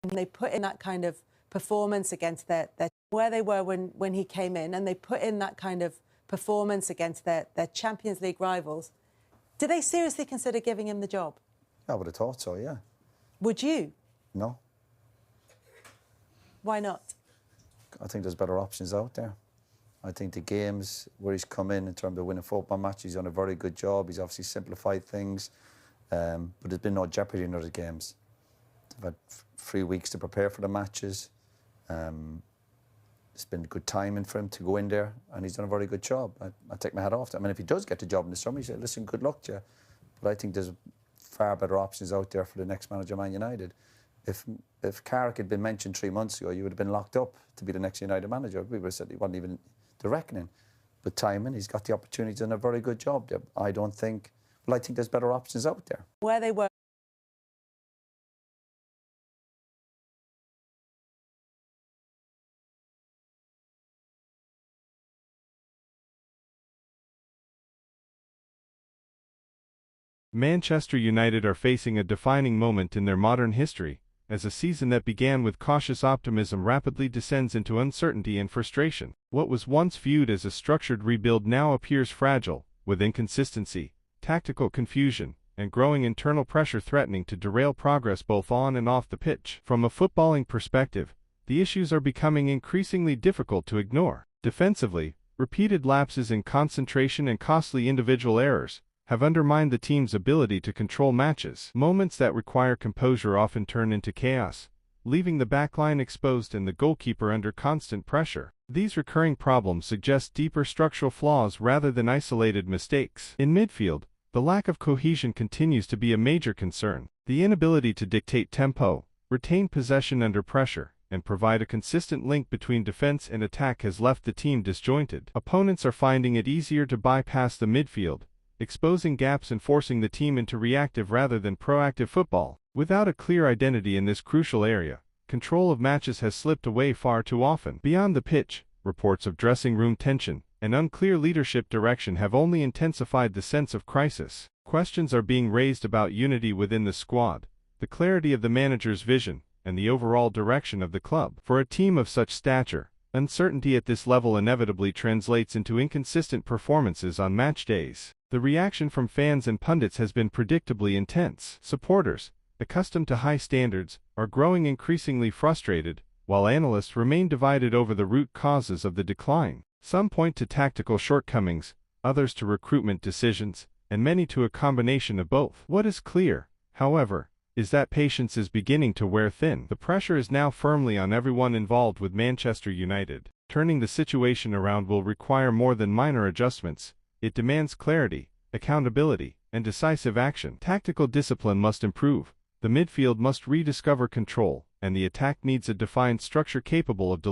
And they put in that kind of performance against their where they were when he came in, and they put in that kind of performance against their Champions League rivals. Did they seriously consider giving him the job? I would have thought so, yeah. Would you? No. Why not? I think there's better options out there. I think the games where he's come in terms of winning football matches, he's done a very good job. He's obviously simplified things, but there's been no jeopardy in other games. They've had 3 weeks to prepare for the matches. It's been good timing for him to go in there, and he's done a very good job. I take my hat off to him. I mean, if he does get the job in the summer, he said, listen, good luck to you. But I think there's far better options out there for the next manager of Man United. If Carrick had been mentioned 3 months ago, you would have been locked up to be the next United manager. We would have said he wasn't even the reckoning. But timing, he's got the opportunity, done a very good job there. I think there's better options out there. Where they were. Manchester United are facing a defining moment in their modern history, as a season that began with cautious optimism rapidly descends into uncertainty and frustration. What was once viewed as a structured rebuild now appears fragile, with inconsistency, tactical confusion, and growing internal pressure threatening to derail progress both on and off the pitch. From a footballing perspective, the issues are becoming increasingly difficult to ignore. Defensively, repeated lapses in concentration and costly individual errors have undermined the team's ability to control matches. Moments that require composure often turn into chaos, leaving the backline exposed and the goalkeeper under constant pressure. These recurring problems suggest deeper structural flaws rather than isolated mistakes. In midfield, the lack of cohesion continues to be a major concern. The inability to dictate tempo, retain possession under pressure, and provide a consistent link between defense and attack has left the team disjointed. Opponents are finding it easier to bypass the midfield, exposing gaps and forcing the team into reactive rather than proactive football. Without a clear identity in this crucial area, control of matches has slipped away far too often. Beyond the pitch, reports of dressing room tension and unclear leadership direction have only intensified the sense of crisis. Questions are being raised about unity within the squad, the clarity of the manager's vision, and the overall direction of the club. For a team of such stature, uncertainty at this level inevitably translates into inconsistent performances on match days. The reaction from fans and pundits has been predictably intense. Supporters, accustomed to high standards, are growing increasingly frustrated, while analysts remain divided over the root causes of the decline. Some point to tactical shortcomings, others to recruitment decisions, and many to a combination of both. What is clear, however, is that patience is beginning to wear thin. The pressure is now firmly on everyone involved with Manchester United. Turning the situation around will require more than minor adjustments. It demands clarity, accountability, and decisive action. Tactical discipline must improve, the midfield must rediscover control, and the attack needs a defined structure capable of